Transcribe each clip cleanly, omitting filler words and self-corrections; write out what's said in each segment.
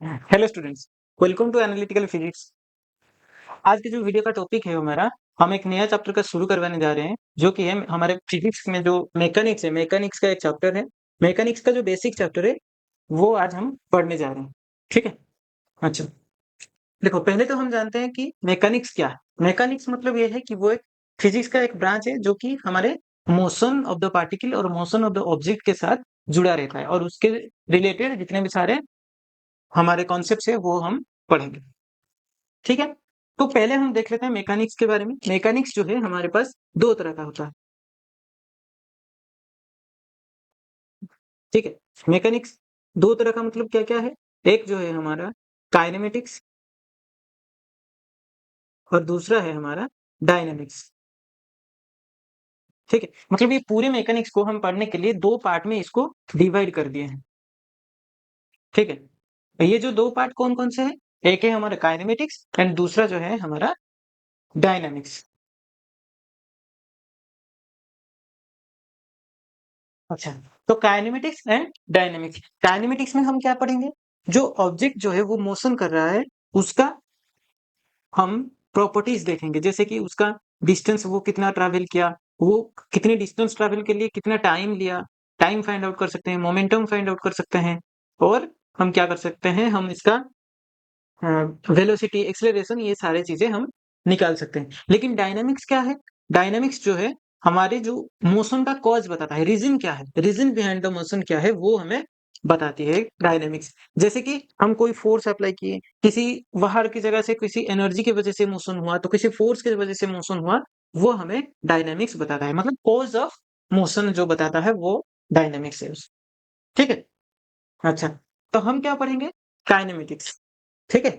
Hello students, welcome to analytical physics. आज के जो वीडियो का टॉपिक है हमारा, हम एक नया चैप्टर का शुरू करवाने जा रहे हैं, जो कि है हमारे फिजिक्स में जो मैकेनिक्स है, मैकेनिक्स का एक चैप्टर है। मैकेनिक्स का जो बेसिक चैप्टर है, वो आज हम पढ़ने जा रहे हैं। ठीक है। अच्छा, देखो पहले तो हम जानते हैं कि मैकेनिक्स क्या है। मैकेनिक्स मतलब ये है कि वो एक फिजिक्स का एक ब्रांच है, जो कि हमारे मोशन ऑफ द पार्टिकल और मोशन ऑफ द ऑब्जेक्ट के साथ जुड़ा रहता है, और उसके रिलेटेड जितने भी सारे हमारे कॉन्सेप्ट है वो हम पढ़ेंगे। ठीक है। तो पहले हम देख लेते हैं मैकेनिक्स के बारे में। मैकेनिक्स जो है हमारे पास दो तरह का होता है। ठीक है। मैकेनिक्स दो तरह का मतलब क्या क्या है? एक जो है हमारा काइनेमेटिक्स, और दूसरा है हमारा डायनामिक्स। ठीक है। मतलब ये पूरे मैकेनिक्स को हम पढ़ने के लिए दो पार्ट में इसको डिवाइड कर दिए हैं। ठीक है। ये जो दो पार्ट कौन कौन से हैं? एक है हमारा काइनेमेटिक्स एंड दूसरा जो है हमारा डायनामिक्स। अच्छा, तो काइनेमेटिक्स एंड डायनेमिक्स। काइनेमेटिक्स में हम क्या पढ़ेंगे? जो ऑब्जेक्ट जो है वो मोशन कर रहा है, उसका हम प्रॉपर्टीज देखेंगे, जैसे कि उसका डिस्टेंस, वो कितना ट्रैवल किया, वो कितने डिस्टेंस ट्रैवल के लिए कितना टाइम लिया। टाइम फाइंड आउट कर सकते हैं, मोमेंटम फाइंड आउट कर सकते हैं, और हम क्या कर सकते हैं, हम इसका वेलोसिटी, एक्सेलरेशन, ये सारी चीजें हम निकाल सकते हैं। लेकिन डायनामिक्स क्या है? डायनामिक्स जो है हमारे जो मोशन का कॉज बताता है, रीजन क्या है, रीजन बिहाइंड द मोशन क्या है, वो हमें बताती है डायनेमिक्स। जैसे कि हम कोई फोर्स अप्लाई किए, किसी बाहर की जगह से किसी एनर्जी की वजह से मोशन हुआ, तो किसी फोर्स की वजह से मोशन हुआ, वो हमें डायनेमिक्स बताता है। मतलब कॉज ऑफ मोशन जो बताता है वो डायनेमिक्स है। ठीक है। अच्छा, तो हम क्या पढ़ेंगे? काइनेमेटिक्स। ठीक है।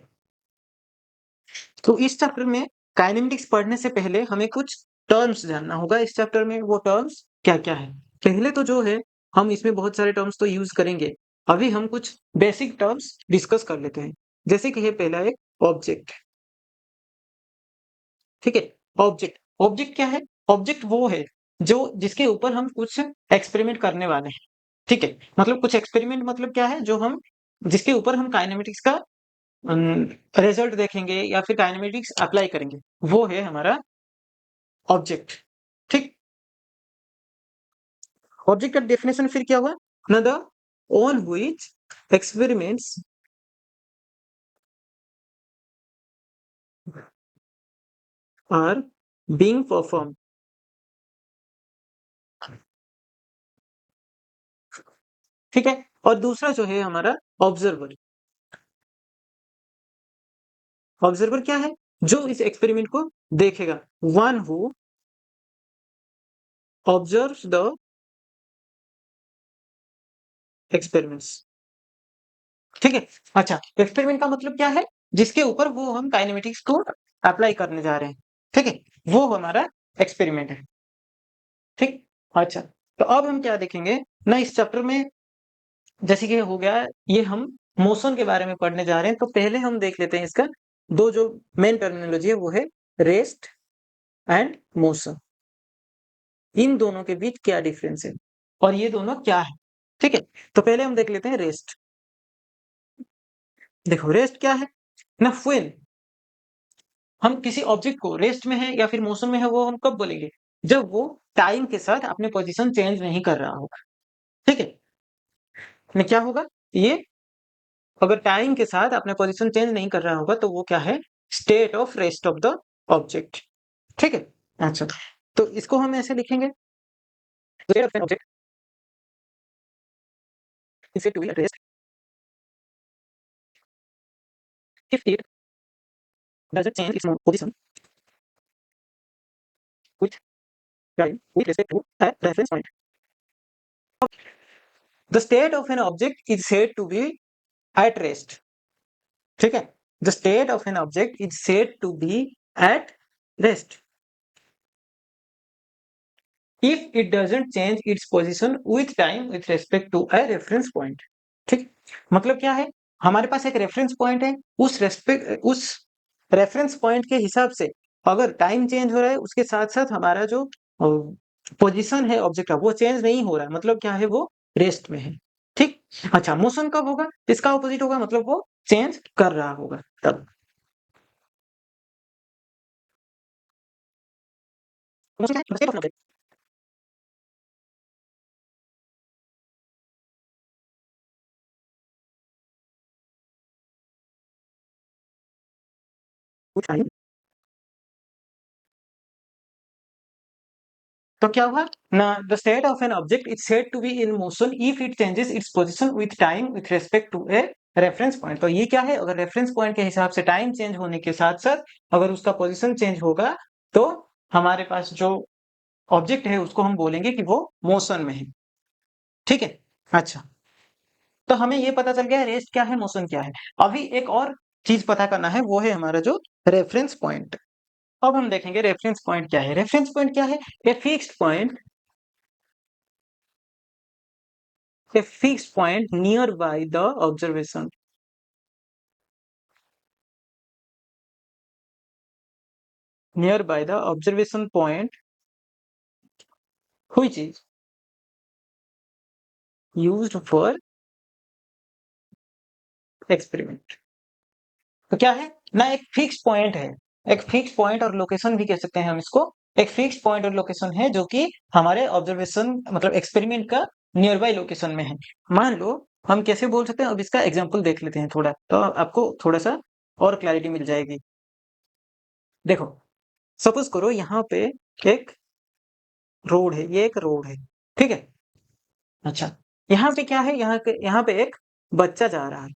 तो इस चैप्टर में काइनेमेटिक्स पढ़ने से पहले हमें कुछ टर्म्स जानना होगा। इस चैप्टर में वो टर्म्स क्या क्या है? पहले तो जो है, हम इसमें बहुत सारे टर्म्स तो यूज करेंगे। अभी हम कुछ बेसिक टर्म्स डिस्कस कर लेते हैं। जैसे कि है पहला एक ऑब्जेक्ट। ठीक है। ऑब्जेक्ट, ऑब्जेक्ट क्या है? ऑब्जेक्ट वो है जो जिसके ऊपर हम कुछ एक्सपेरिमेंट करने वाले हैं। ठीक है। मतलब कुछ एक्सपेरिमेंट मतलब क्या है, जो हम जिसके ऊपर हम काइनेमेटिक्स का रिजल्ट देखेंगे या फिर काइनेमेटिक्स अप्लाई करेंगे, वो है हमारा ऑब्जेक्ट। ठीक। ऑब्जेक्ट का डेफिनेशन फिर क्या हुआ ना? The on which experiments are being perform. ठीक है। और दूसरा जो है हमारा ऑब्जर्वर। ऑब्जर्वर क्या है? जो इस एक्सपेरिमेंट को देखेगा। One who observes the experiments. ठीक है। अच्छा, एक्सपेरिमेंट का मतलब क्या है? जिसके ऊपर वो हम काइनेमेटिक्स को अप्लाई करने जा रहे हैं। ठीक है। वो हमारा एक्सपेरिमेंट है। ठीक। अच्छा, तो अब हम क्या देखेंगे ना इस चैप्टर में? जैसे कि हो गया, ये हम मोशन के बारे में पढ़ने जा रहे हैं, तो पहले हम देख लेते हैं इसका दो जो मेन टर्मिनोलॉजी है, वो है रेस्ट एंड मोशन। इन दोनों के बीच क्या डिफरेंस है और ये दोनों क्या है? ठीक है। तो पहले हम देख लेते हैं रेस्ट। देखो रेस्ट क्या है ना? व्हेन हम किसी ऑब्जेक्ट को रेस्ट में है या फिर मोशन में है, वो हम कब बोलेंगे? जब वो टाइम के साथ अपने पोजीशन चेंज नहीं कर रहा होगा। ठीक है। में क्या होगा? ये अगर टाइम के साथ अपने पोजीशन चेंज नहीं कर रहा होगा, तो वो क्या है? State of rest of the object. ठीक है। अच्छा, तो इसको हम ऐसे लिखेंगे, state of an object is said to be at rest if it doesn't change its position with time with respect to a reference point. The state of an object is said to be at rest. ठीक है। The state of an object is said to be at rest if it doesn't change its position with time with respect to a reference point. ठीक। मतलब क्या है? हमारे पास एक reference point है, उस रेफरेंस पॉइंट के हिसाब से अगर टाइम चेंज हो रहा है, उसके साथ साथ हमारा जो पोजीशन है ऑब्जेक्ट का, वो चेंज नहीं हो रहा है, मतलब क्या है? वो रेस्ट में है। ठीक। अच्छा, मोशन कब होगा? इसका ऑपोजिट होगा, मतलब वो चेंज कर रहा होगा तब। तो क्या हुआ ना, the state of an object is said to be in motion if it changes its position with time with respect to a reference point. तो ये क्या है, अगर रेफरेंस पॉइंट के हिसाब से टाइम चेंज होने के साथ साथ अगर उसका पोजीशन चेंज होगा तो हमारे पास जो ऑब्जेक्ट है उसको हम बोलेंगे कि वो मोशन में है। ठीक है, अच्छा, तो हमें ये पता चल गया रेस्ट क्या है, मोशन क्या है। अभी एक और चीज पता करना है, वो है हमारा जो रेफरेंस पॉइंट। अब हम देखेंगे रेफरेंस पॉइंट क्या है। रेफरेंस पॉइंट क्या है, a fixed point, a fixed point nearby the observation, nearby the observation point which is used for experiment। तो क्या है ना, एक फिक्स पॉइंट है, एक फिक्स पॉइंट और लोकेशन भी कह सकते हैं हम इसको। एक फिक्स पॉइंट और लोकेशन है जो कि हमारे ऑब्जर्वेशन मतलब एक्सपेरिमेंट का नियर बाय लोकेशन में है। मान लो हम कैसे बोल सकते हैं, अब इसका एग्जांपल देख लेते हैं थोड़ा, तो आपको थोड़ा सा और क्लैरिटी मिल जाएगी। देखो, सपोज करो यहाँ पे एक रोड है, ये एक रोड है, ठीक है। अच्छा, यहाँ पे क्या है, यहाँ पे एक बच्चा जा रहा है,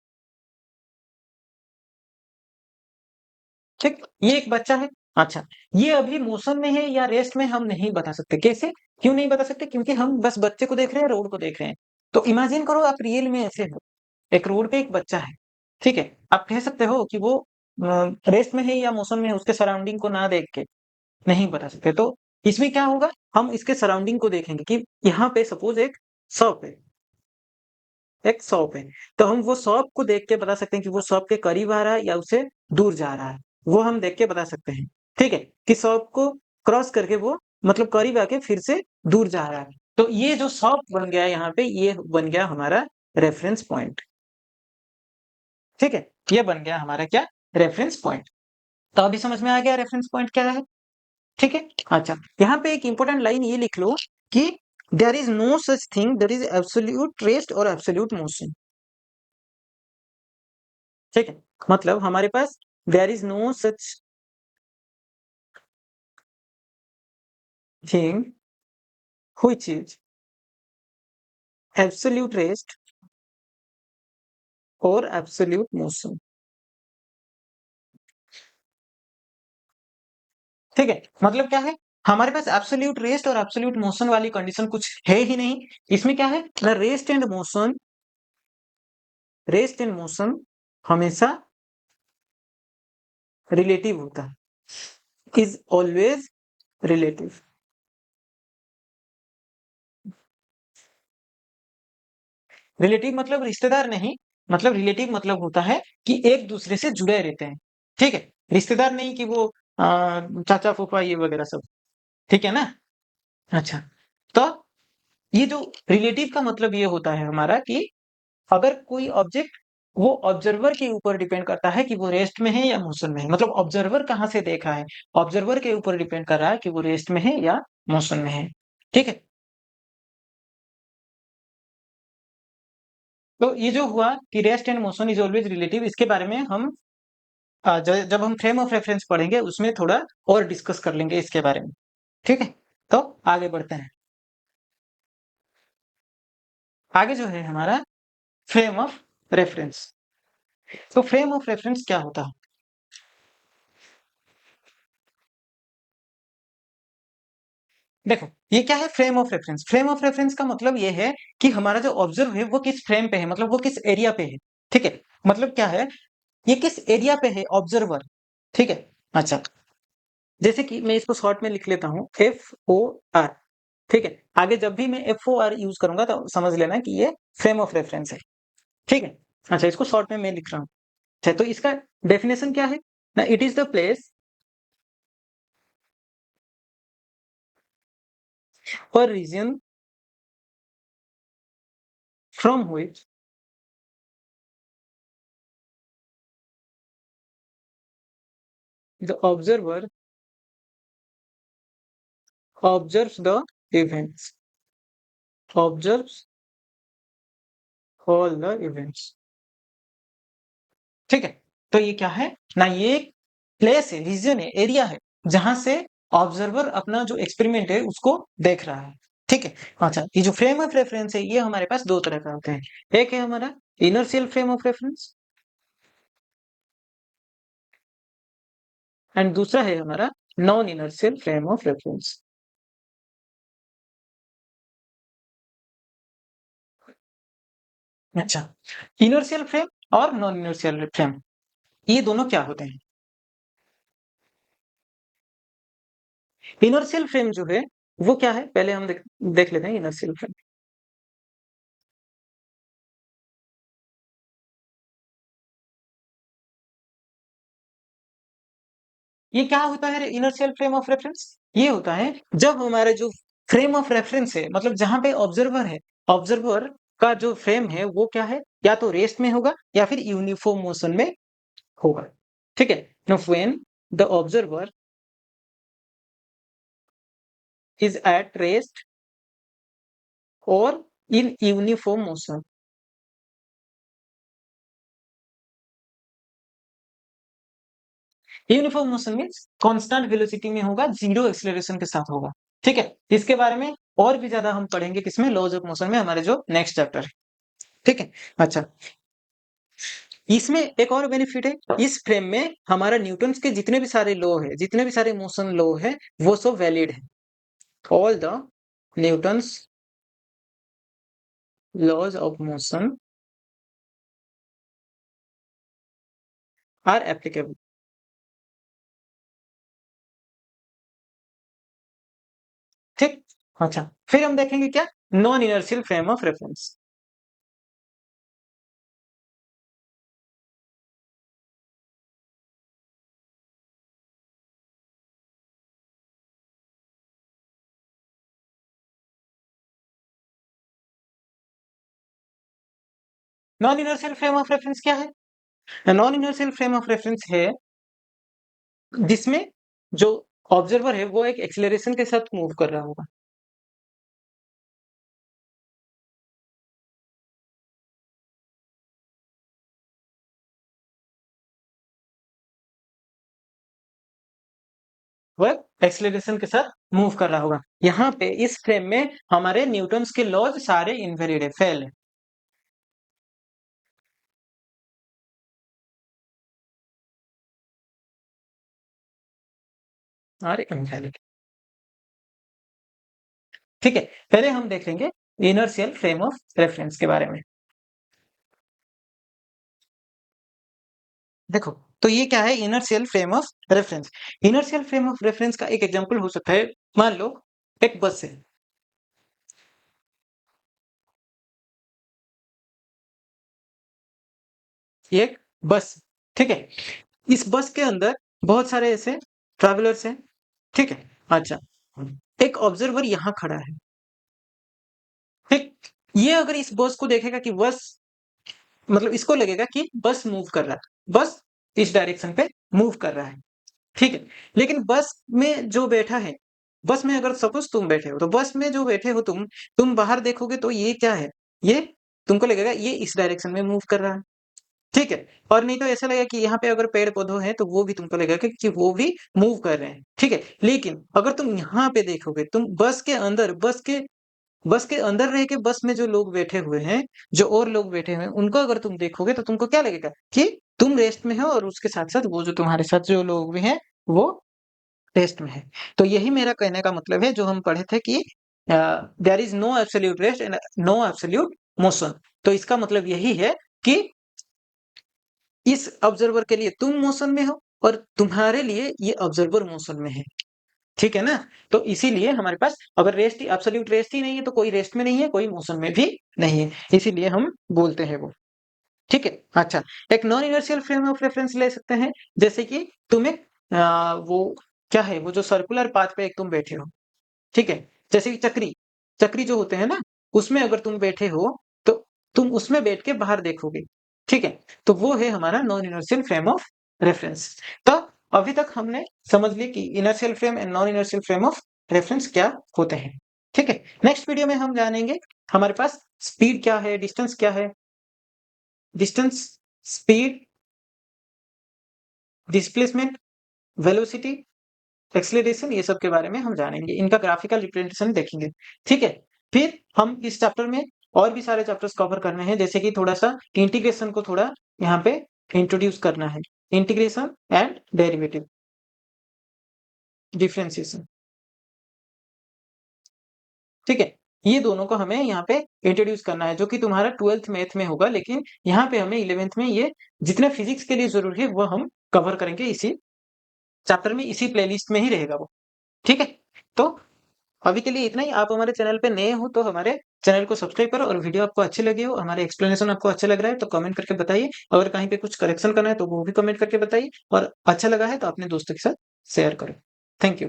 ठीक, ये एक बच्चा है। अच्छा, ये अभी मोशन में है या रेस्ट में हम नहीं बता सकते। कैसे, क्यों नहीं बता सकते, क्योंकि हम बस बच्चे को देख रहे हैं, रोड को देख रहे हैं। तो इमेजिन करो आप रियल में ऐसे हो, एक रोड पे एक बच्चा है, ठीक है। आप कह सकते हो कि वो रेस्ट में है या मोशन में है, उसके सराउंडिंग को ना देख के नहीं बता सकते। तो इसमें क्या होगा, हम इसके सराउंडिंग को देखेंगे कि यहाँ पे सपोज एक शॉप है, एक शॉप है, तो हम वो शॉप को देख के बता सकते हैं कि वो शॉप के करीब आ रहा है या उससे दूर जा रहा है। वो हम देख के बता सकते हैं, ठीक है, कि शॉप को क्रॉस करके वो मतलब करीब आके फिर से दूर जा रहा है। तो ये जो शॉप बन गया यहाँ पे, ये बन गया हमारा रेफरेंस पॉइंट। ठीक है, ये बन गया हमारा क्या, रेफरेंस पॉइंट। तो अभी समझ में आ गया रेफरेंस पॉइंट क्या है। ठीक है, अच्छा, यहाँ पे एक इंपॉर्टेंट लाइन ये लिख लो कि there is no such thing that is absolute rest और एब्सोल्यूट मोशन। ठीक है, मतलब हमारे पास there is no such thing which is absolute rest और एब्सोल्यूट मोशन। ठीक है, मतलब क्या है, हमारे पास एब्सोल्यूट रेस्ट और एब्सोल्यूट मोशन वाली कंडीशन कुछ है ही नहीं। इसमें क्या है ना, रेस्ट एंड मोशन हमेशा रिलेटिव होता है, इज ऑलवेज रिलेटिव। रिलेटिव मतलब रिश्तेदार नहीं, मतलब रिलेटिव मतलब होता है कि एक दूसरे से जुड़े रहते हैं। ठीक है, रिश्तेदार नहीं कि वो चाचा फूफा ये वगैरह सब। ठीक है ना, अच्छा, तो ये जो रिलेटिव का मतलब ये होता है हमारा कि अगर कोई ऑब्जेक्ट, वो ऑब्जर्वर के ऊपर डिपेंड करता है कि वो रेस्ट में है या मोशन में है। मतलब ऑब्जर्वर कहाँ से देखा है, ऑब्जर्वर के ऊपर डिपेंड कर रहा है कि वो रेस्ट में है या मोशन में है। ठीक है, तो ये जो हुआ कि rest and motion is always relative, इसके बारे में हम जब हम फ्रेम ऑफ रेफरेंस पढ़ेंगे उसमें थोड़ा और डिस्कस कर लेंगे इसके बारे में। ठीक है, तो आगे बढ़ते हैं। आगे जो है हमारा फ्रेम ऑफ रेफरेंस। तो फ्रेम ऑफ रेफरेंस क्या होता है, देखो ये क्या है frame of reference. Frame of reference का मतलब ये है कि हमारा जो ऑब्जर्व है वो किस फ्रेम पे है, मतलब वो किस एरिया पे है। ठीक है, मतलब क्या है, ये किस एरिया पे है ऑब्जर्वर। ठीक है, अच्छा, जैसे कि मैं इसको शॉर्ट में लिख लेता हूँ FOR। ठीक है, आगे जब भी मैं FOR यूज करूंगा तो समझ लेना कि ये फ्रेम ऑफ रेफरेंस है। ठीक है, अच्छा, इसको शॉर्ट में मैं लिख रहा हूँ। अच्छा, तो इसका डेफिनेशन क्या है ना, it is the place or region from which the observer observes the events, observes all the events. ठीक है, तो ये क्या है ना, ये एक प्लेस है, रीजन है, एरिया है, जहां से ऑब्जर्वर अपना जो एक्सपेरिमेंट है उसको देख रहा है। ठीक है, अच्छा, ये जो फ्रेम ऑफ रेफरेंस है ये हमारे पास दो तरह का होते हैं। एक है हमारा inertial frame of reference and दूसरा है हमारा non inertial frame of reference. अच्छा, इनर्शियल फ्रेम और नॉन इनर्शियल फ्रेम, ये दोनों क्या होते हैं? इनर्शियल फ्रेम जो है वो क्या है, पहले हम देख लेते हैं इनर्शियल फ्रेम। ये क्या होता है इनर्शियल फ्रेम ऑफ रेफरेंस? ये होता है जब हमारे जो फ्रेम ऑफ रेफरेंस है, मतलब जहां पे ऑब्जर्वर है, ऑब्जर्वर का जो फ्रेम है वो क्या है, या तो रेस्ट में होगा या फिर यूनिफॉर्म मोशन में होगा। ठीक है, no when the observer is at rest और in uniform motion. Uniform motion means constant velocity में होगा, जीरो एक्सेलरेशन के साथ होगा। ठीक है, इसके बारे में और भी ज्यादा हम पढ़ेंगे किसमें, लॉज ऑफ मोशन में, हमारे जो नेक्स्ट चैप्टर है। ठीक है, अच्छा, इसमें एक और बेनिफिट है, इस फ्रेम में हमारा न्यूटन्स के जितने भी सारे लॉ है, जितने भी सारे मोशन लॉ है, वो सब वैलिड है। All the Newton's laws of motion are applicable. ठीक, अच्छा, फिर हम देखेंगे क्या, non inertial frame of reference. Non inertial frame of reference क्या है? Non inertial frame of reference है जिसमें जो ऑब्जर्वर है वो एक एक्सीलरेशन के साथ मूव कर रहा होगा। वह एक्सीलरेशन के साथ मूव कर रहा होगा। यहाँ पे इस फ्रेम में हमारे न्यूटन्स के लॉज सारे इनवैलिड है, फेल है। सारे इनवैलिड। ठीक है, पहले हम देखेंगे इनर्शियल फ्रेम ऑफ रेफरेंस के बारे में। देखो, तो ये क्या है, inertial frame of reference. Inertial frame of reference का एक एग्जांपल हो सकता है, मान लो एक बस है, एक बस, ठीक है, इस बस के अंदर बहुत सारे ऐसे ट्रैवलर्स हैं। ठीक है, अच्छा, एक ऑब्जर्वर यहाँ खड़ा है। ठीक, ये अगर इस बस को देखेगा कि बस, मतलब इसको लगेगा कि बस मूव कर रहा है, बस इस डायरेक्शन पे मूव कर रहा है। ठीक है, लेकिन बस में जो बैठा है, बस में अगर सपोज तुम बैठे हो, तो बस में जो बैठे हो तुम बाहर देखोगे तो ये क्या है, ये तुमको लगेगा ये इस डायरेक्शन में मूव कर रहा है। ठीक है, और नहीं तो ऐसा लगेगा कि यहाँ पे अगर पेड़ पौधे हैं तो वो भी तुमको लगेगा कि वो भी मूव कर रहे हैं। ठीक है, लेकिन अगर तुम यहाँ पे देखोगे, तुम बस के अंदर, बस के अंदर रह के बस में जो लोग बैठे हुए हैं, जो और लोग बैठे हुए हैं, उनको अगर तुम देखोगे तो तुमको क्या लगेगा कि तुम रेस्ट में हो, और उसके साथ साथ वो जो तुम्हारे साथ जो लोग भी हैं वो रेस्ट में है। तो यही मेरा कहने का मतलब है, जो हम पढ़े थे कि there is no absolute rest and no absolute motion. तो इसका मतलब यही है कि इस ऑब्जर्वर के लिए तुम मोशन में हो और तुम्हारे लिए ये ऑब्जर्वर मोशन में है। ठीक है ना, तो इसीलिए हमारे पास अगर रेस्ट ही, एब्सोल्यूट रेस्ट ही नहीं है, तो कोई रेस्ट में नहीं है, कोई मोशन में भी नहीं है, इसीलिए हम बोलते हैं वो। ठीक है, अच्छा, एक non inertial frame of reference ले सकते हैं, जैसे कि तुम एक वो क्या है, वो जो सर्कुलर पाथ पे एक तुम बैठे हो। ठीक है, जैसे कि चक्री, चक्री जो होते हैं ना, उसमें अगर तुम बैठे हो तो तुम उसमें बैठ के बाहर देखोगे। ठीक है, तो वो है हमारा non inertial frame of reference. तो अभी तक हमने समझ ली कि inertial frame and non inertial frame of reference क्या होते हैं। ठीक है, नेक्स्ट वीडियो में हम जानेंगे हमारे पास स्पीड क्या है, डिस्टेंस क्या है, distance, speed, displacement, velocity, acceleration, ये सब के बारे में हम जानेंगे, इनका ग्राफिकल रिप्रेजेंटेशन देखेंगे। ठीक है, फिर हम इस चैप्टर में और भी सारे चैप्टर्स कवर करने हैं, जैसे कि थोड़ा सा इंटीग्रेशन को थोड़ा यहाँ पे इंट्रोड्यूस करना है, इंटीग्रेशन एंड डेरिवेटिव, डिफरेंशिएशन। ठीक है, ये दोनों को हमें यहाँ पे इंट्रोड्यूस करना है, जो कि तुम्हारा 12th मैथ में होगा, लेकिन यहाँ पे हमें 11th में ये जितने फिजिक्स के लिए जरूरी है वो हम कवर करेंगे इसी चैप्टर में, इसी प्लेलिस्ट में ही रहेगा वो। ठीक है, तो अभी के लिए इतना ही। आप हमारे चैनल पे नए हो तो हमारे चैनल को सब्सक्राइब करो, और वीडियो आपको अच्छी लगी हो, हमारे एक्सप्लेनेशन आपको अच्छा लग रहा है तो कमेंट करके बताइए। अगर कहीं पे कुछ करेक्शन करना है तो वो भी कमेंट करके बताइए, और अच्छा लगा है तो अपने दोस्तों के साथ शेयर करो। Thank you.